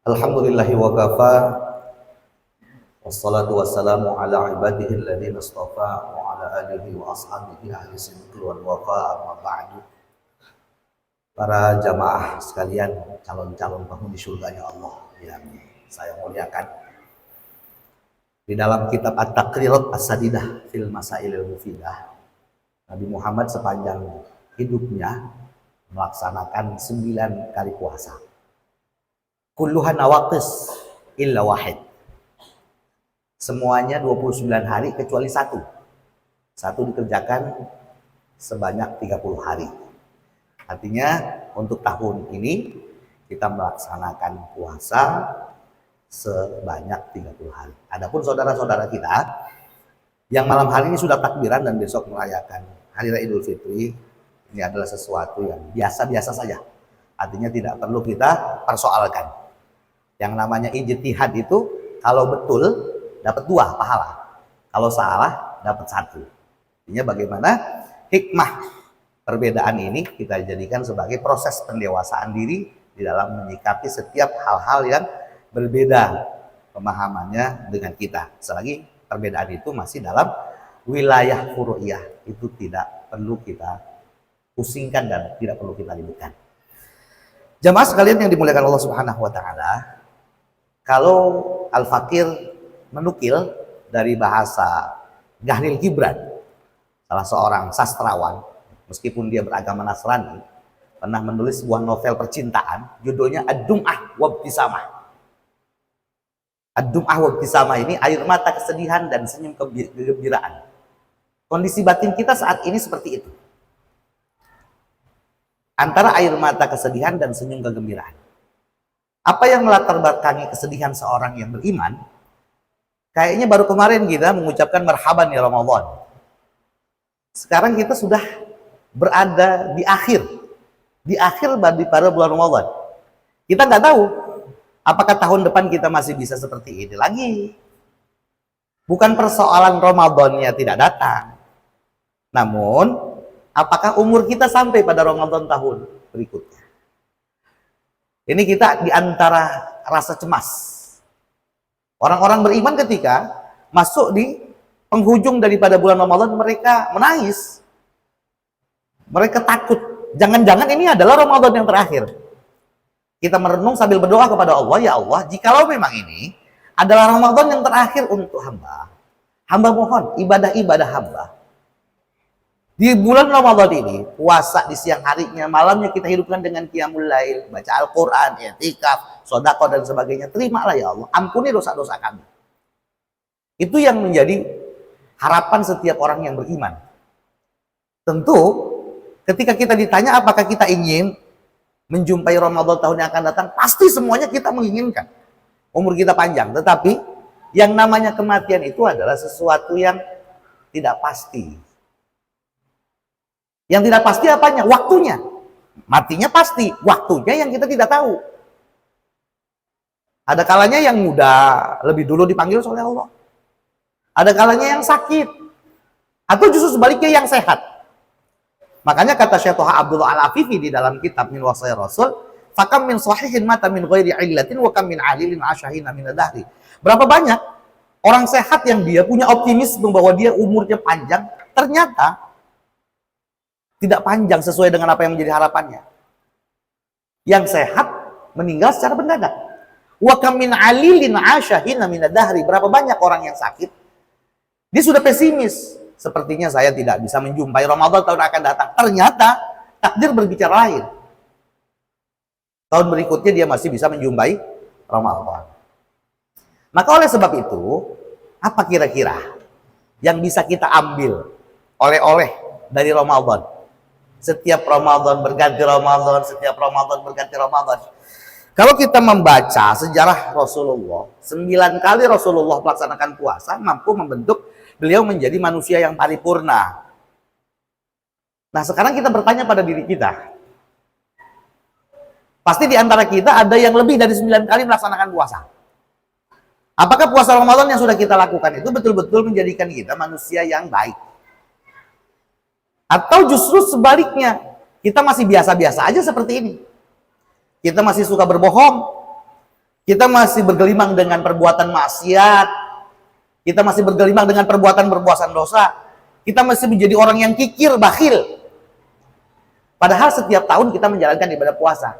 Alhamdulillahi wa kafa. Wassalatu wassalamu ala ibadihi alladhina istafa wa ala alihi wa ashabihi ahli sidqi wal wafa, amma ba'du. Para jamaah sekalian, calon-calon penghuni surganya Allah yang saya muliakan. Di dalam kitab At-Taqrirat As-Sadidah fil Masailil Mufidah, Nabi Muhammad sepanjang hidupnya melaksanakan 9 kali puasa. Kulluhan nawaqis illa wahid. Semuanya 29 hari kecuali satu. Satu dikerjakan sebanyak 30 hari. Artinya untuk tahun ini kita melaksanakan puasa sebanyak 30 hari. Adapun saudara-saudara kita yang malam hari ini sudah takbiran dan besok merayakan Hari Raya Idul Fitri, ini adalah sesuatu yang biasa-biasa saja. Artinya tidak perlu kita persoalkan. Yang namanya ijtihad itu kalau betul dapat 2 pahala, kalau salah dapat 1. Artinya bagaimana hikmah perbedaan ini kita jadikan sebagai proses pendewasaan diri di dalam menyikapi setiap hal-hal yang berbeda pemahamannya dengan kita. Selagi perbedaan itu masih dalam wilayah furu'iyah, itu tidak perlu kita pusingkan dan tidak perlu kita ributkan. Jamaah sekalian yang dimuliakan Allah Subhanahu wa taala, kalau Al-Fakir menukil dari bahasa Gahlil Gibran, salah seorang sastrawan, meskipun dia beragama Nasrani, pernah menulis sebuah novel percintaan, judulnya Ad-Dum'ah Wabtisamah. Ad-Dum'ah Wabtisamah ini air mata kesedihan dan senyum kegembiraan. Kondisi batin kita saat ini seperti itu. Antara air mata kesedihan dan senyum kegembiraan. Apa yang melatar belakangi kesedihan seorang yang beriman? Kayaknya baru kemarin kita mengucapkan marhaban ya Ramadan. Sekarang kita sudah berada di akhir pada bulan Ramadan. Kita nggak tahu apakah tahun depan kita masih bisa seperti ini lagi. Bukan persoalan Ramadannya tidak datang, namun apakah umur kita sampai pada Ramadan tahun berikutnya. Ini kita di antara rasa cemas. Orang-orang beriman ketika masuk di penghujung daripada bulan Ramadan, mereka menangis. Mereka takut. Jangan-jangan ini adalah Ramadan yang terakhir. Kita merenung sambil berdoa kepada Allah, ya Allah, jikalau memang ini adalah Ramadan yang terakhir untuk hamba, hamba mohon ibadah-ibadah hamba. Di bulan Ramadan ini, puasa di siang harinya, malamnya kita hidupkan dengan qiyamul lail, baca Al-Quran, i'tikaf, sedekah dan sebagainya. Terimalah ya Allah, ampuni dosa-dosa kami. Itu yang menjadi harapan setiap orang yang beriman. Tentu, ketika kita ditanya apakah kita ingin menjumpai Ramadan tahun yang akan datang, pasti semuanya kita menginginkan. Umur kita panjang, tetapi yang namanya kematian itu adalah sesuatu yang tidak pasti. Yang tidak pasti apanya? Waktunya. Matinya pasti, waktunya yang kita tidak tahu. Ada kalanya yang muda lebih dulu dipanggil oleh Allah. Ada kalanya yang sakit. Atau justru sebaliknya yang sehat. Makanya kata Syekh Thaha Abdullah Al-Afifi di dalam kitab Min Wasaya Rasul, "Fakam min sahihin mata min ghairi illatin wa kam min alilin ashahina min dahri." Berapa banyak orang sehat yang dia punya optimisme bahwa dia umurnya panjang, ternyata tidak panjang sesuai dengan apa yang menjadi harapannya. Yang sehat meninggal secara mendadak. Wa kam min alilin ashahina min dahri. Berapa banyak orang yang sakit, dia sudah pesimis. Sepertinya saya tidak bisa menjumpai Ramadan tahun akan datang. Ternyata takdir berbicara lain. Tahun berikutnya dia masih bisa menjumpai Ramadan. Maka oleh sebab itu, apa kira-kira yang bisa kita ambil oleh-oleh dari Ramadan? Setiap Ramadan berganti Ramadan, setiap Ramadan berganti Ramadan. Kalau kita membaca sejarah Rasulullah, 9 kali Rasulullah melaksanakan puasa, mampu membentuk beliau menjadi manusia yang paripurna. Nah, sekarang kita bertanya pada diri kita. Pasti di antara kita ada yang lebih dari 9 kali melaksanakan puasa. Apakah puasa Ramadan yang sudah kita lakukan itu betul-betul menjadikan kita manusia yang baik? Atau justru sebaliknya, kita masih biasa-biasa aja seperti ini. Kita masih suka berbohong, Kita masih bergelimang dengan perbuatan maksiat. Kita masih bergelimang dengan perbuatan dosa. Kita masih menjadi orang yang kikir, bakhil. Padahal setiap tahun kita menjalankan ibadah puasa.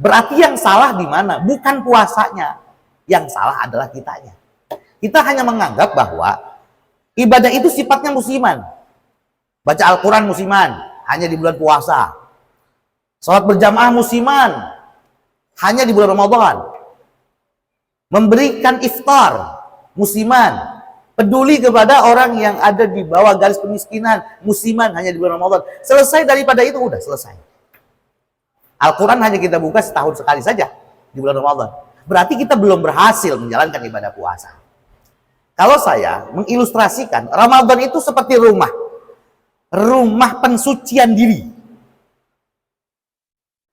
Berarti yang salah di mana? Bukan puasanya. Yang salah adalah kitanya. Kita hanya menganggap bahwa ibadah itu sifatnya musiman. Baca Al-Quran musiman, hanya di bulan puasa. Sholat berjamaah musiman, hanya di bulan Ramadan. Memberikan iftar musiman. Peduli kepada orang yang ada di bawah garis kemiskinan musiman, hanya di bulan Ramadan. Selesai daripada itu, udah selesai. Al-Quran hanya kita buka setahun sekali saja di bulan Ramadan. Berarti kita belum berhasil menjalankan ibadah puasa. Kalau saya mengilustrasikan, Ramadan itu seperti rumah pensucian diri,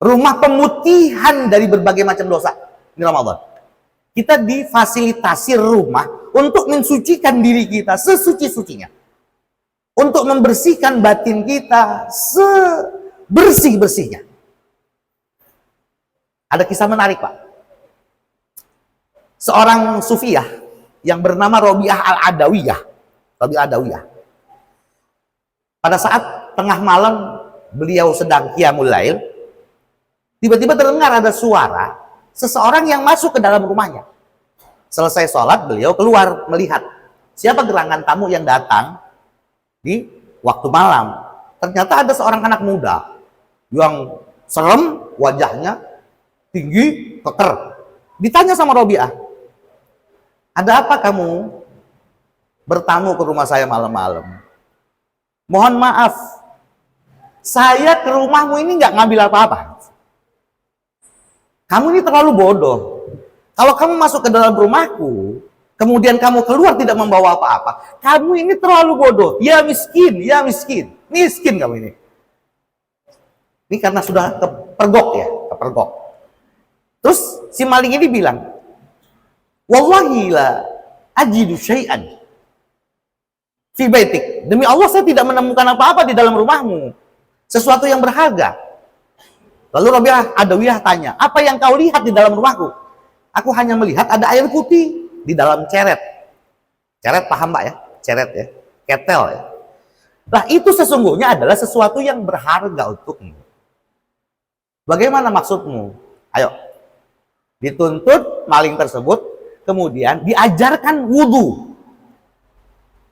rumah pemutihan dari berbagai macam dosa. Ini Ramadan. Kita difasilitasi rumah untuk mensucikan diri kita sesuci-sucinya, untuk membersihkan batin kita sebersih-bersihnya. Ada kisah menarik, Pak. Seorang sufiah yang bernama Robiah Al-Adawiyah. Robiah Adawiyah. Pada saat tengah malam beliau sedang qiyamul lail, tiba-tiba terdengar ada suara seseorang yang masuk ke dalam rumahnya. Selesai sholat, beliau keluar melihat siapa gerangan tamu yang datang di waktu malam. Ternyata ada seorang anak muda yang serem wajahnya, tinggi, keker. Ditanya sama Robiah, ada apa kamu bertamu ke rumah saya malam-malam? Mohon maaf, saya ke rumahmu ini nggak ngambil apa-apa. Kamu ini terlalu bodoh. Kalau kamu masuk ke dalam rumahku, kemudian kamu keluar tidak membawa apa-apa, kamu ini terlalu bodoh. Ya miskin, ya miskin. Miskin kamu ini. Ini karena sudah kepergok ya, kepergok. Terus si maling ini bilang, wallahi la ajidu syai'an fi baitik. Demi Allah saya tidak menemukan apa-apa di dalam rumahmu. Sesuatu yang berharga. Lalu Robiah Adawiyah tanya, apa yang kau lihat di dalam rumahku? Aku hanya melihat ada air putih di dalam ceret. Ceret paham Pak ya? Ceret ya. Ketel ya. Nah itu sesungguhnya adalah sesuatu yang berharga untukmu. Bagaimana maksudmu? Ayo. Dituntut maling tersebut, kemudian diajarkan wudhu.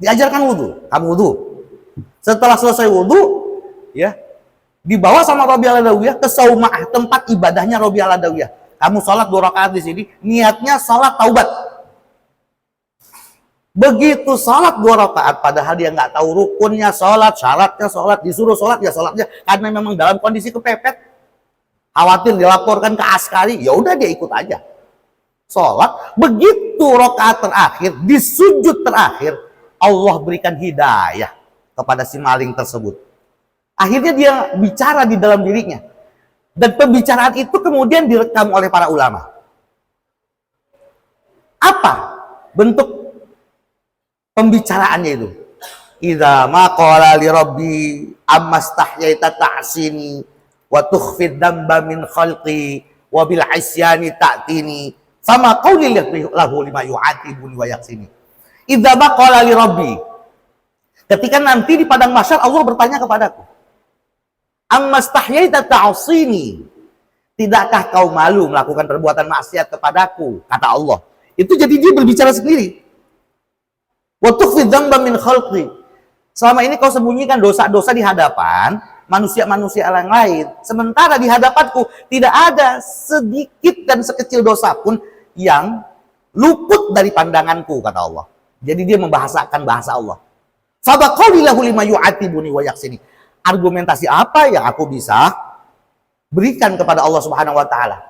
Diajarkan wudhu. Kamu wudhu. Setelah selesai wudhu, ya, dibawa sama Robiah Al-Adawiyah ke Sauma'ah, tempat ibadahnya Robiah Al-Adawiyah. Kamu sholat 2 rakaat di sini, niatnya sholat taubat. Begitu sholat 2 rakaat, padahal dia nggak tahu rukunnya sholat, syaratnya sholat, disuruh sholat ya sholatnya, karena memang dalam kondisi kepepet, khawatir dilaporkan ke askari, ya udah dia ikut aja. Sholat, begitu rakaat terakhir, di sujud terakhir, Allah berikan hidayah kepada si maling tersebut. Akhirnya dia bicara di dalam dirinya. Dan pembicaraan itu kemudian direkam oleh para ulama. Apa bentuk pembicaraannya itu? Idza ma qala li rabbi amastahyaita ta'sini wa tukhfid damba min khalqi wa bil isyani ta'tini sama qauli lahu lima yu'atibuni wa yaksini. Idza ma qala li rabbi, ketika nanti di padang mahsyar Allah bertanya kepadaku, Ammastahyaita ta'asini, tidakkah kau malu melakukan perbuatan maksiat kepadaku, kata Allah. Itu jadi dia berbicara sendiri. Wa tukhfi dzamba min khalqi, selama ini kau sembunyikan dosa-dosa di hadapan manusia-manusia yang lain, sementara di hadapanku tidak ada sedikit dan sekecil dosa pun yang luput dari pandanganku, kata Allah. Jadi dia membahasakan bahasa Allah. Fabaqali lahu lima yu'atibuni wa yaksini. Argumentasi apa yang aku bisa berikan kepada Allah Subhanahu wa taala?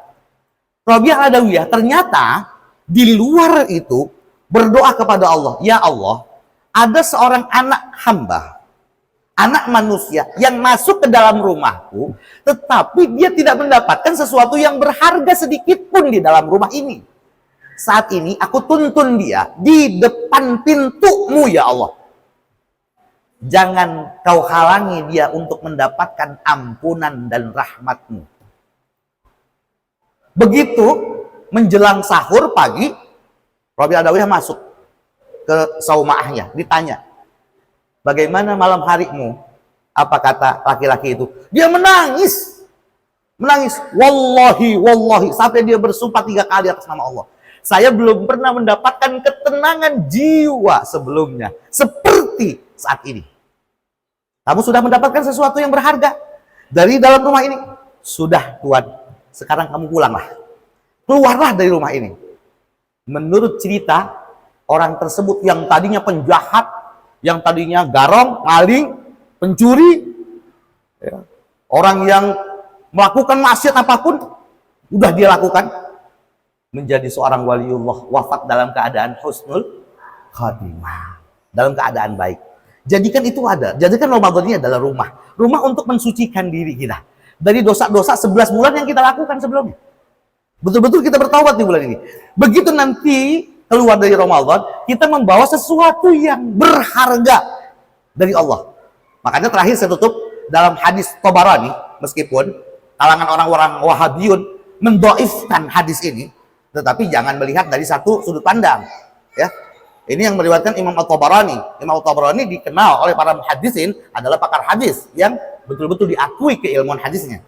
Robiah Al-Adawiyah ternyata di luar itu berdoa kepada Allah, ya Allah, ada seorang anak hamba, anak manusia yang masuk ke dalam rumahku, tetapi dia tidak mendapatkan sesuatu yang berharga sedikit pun di dalam rumah ini. Saat ini aku tuntun dia di depan pintumu, ya Allah. Jangan kau halangi dia untuk mendapatkan ampunan dan rahmatmu. Begitu menjelang sahur pagi, Rabi Adawiyah masuk ke saumaahnya, ditanya, bagaimana malam harimu? Apa kata laki-laki itu? Dia menangis, wallahi, sampai dia bersumpah 3 kali atas nama Allah. Saya belum pernah mendapatkan ketenangan jiwa sebelumnya seperti saat ini. Kamu sudah mendapatkan sesuatu yang berharga dari dalam rumah ini. Sudah, Tuhan, sekarang kamu pulanglah. Keluarlah dari rumah ini. Menurut cerita, orang tersebut yang tadinya penjahat, yang tadinya garong, maling, pencuri, ya, orang yang melakukan maksiat apapun, udah dia lakukan, menjadi seorang waliullah, wafat dalam keadaan husnul khatimah, dalam keadaan baik. Jadikan itu ada, jadikan Ramadan ini adalah rumah untuk mensucikan diri kita dari dosa-dosa 11 bulan yang kita lakukan sebelumnya. Betul-betul kita bertaubat di bulan ini. Begitu nanti keluar dari Ramadan, kita membawa sesuatu yang berharga dari Allah. Makanya terakhir saya tutup dalam hadis Tabarani, meskipun kalangan orang-orang Wahabiyun mendoifkan hadis ini, tetapi jangan melihat dari satu sudut pandang, ya. Ini yang meriwayatkan Imam At-Tabarani. Imam At-Tabarani dikenal oleh para muhaddisin adalah pakar hadis yang betul-betul diakui keilmuan hadisnya.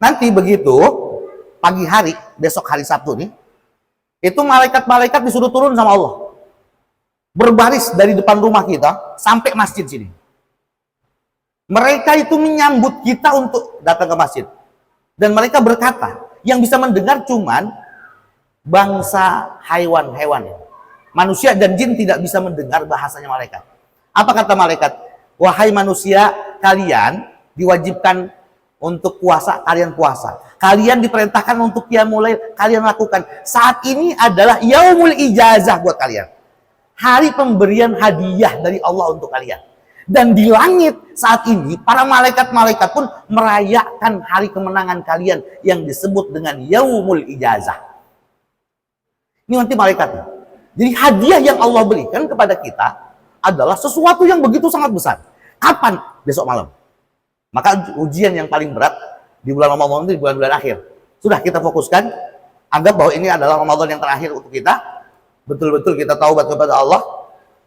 Nanti begitu pagi hari, besok hari Sabtu nih, itu malaikat-malaikat disuruh turun sama Allah, berbaris dari depan rumah kita sampai masjid sini. Mereka itu menyambut kita untuk datang ke masjid. Dan mereka berkata, yang bisa mendengar cuman bangsa hewan-hewan. Manusia dan jin tidak bisa mendengar bahasanya malaikat. Apa kata malaikat? Wahai manusia, kalian diwajibkan untuk puasa, kalian puasa. Kalian diperintahkan untuk qiyamul lail, kalian lakukan. Saat ini adalah yaumul ijazah buat kalian. Hari pemberian hadiah dari Allah untuk kalian. Dan di langit saat ini, para malaikat-malaikat pun merayakan hari kemenangan kalian yang disebut dengan yaumul ijazah. Ini nanti malaikatnya. Jadi hadiah yang Allah berikan kepada kita adalah sesuatu yang begitu sangat besar. Kapan? Besok malam. Maka ujian yang paling berat di bulan Ramadan itu di bulan-bulan akhir. Sudah kita fokuskan, anggap bahwa ini adalah Ramadan yang terakhir untuk kita. Betul-betul kita taubat kepada Allah.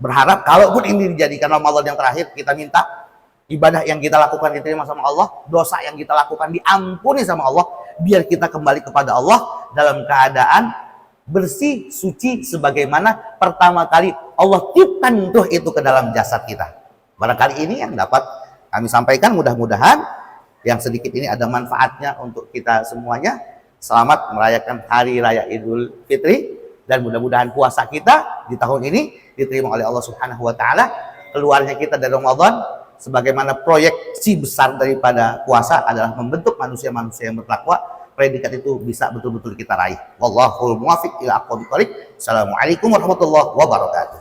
Berharap kalaupun ini dijadikan Ramadan yang terakhir, kita minta ibadah yang kita lakukan diterima sama Allah, dosa yang kita lakukan diampuni sama Allah, biar kita kembali kepada Allah dalam keadaan bersih, suci, sebagaimana pertama kali Allah tiupkan ruh itu ke dalam jasad kita. Barangkali ini yang dapat kami sampaikan, mudah-mudahan yang sedikit ini ada manfaatnya untuk kita semuanya. Selamat merayakan Hari Raya Idul Fitri, dan mudah-mudahan puasa kita di tahun ini diterima oleh Allah Subhanahu wa Ta'ala. Keluarnya kita dari Ramadan, sebagaimana proyeksi besar daripada puasa adalah membentuk manusia-manusia yang bertakwa. Predikat itu bisa betul-betul kita raih. Wallahul muwaffiq ila aqwamit thoriq. Assalamualaikum warahmatullahi wabarakatuh.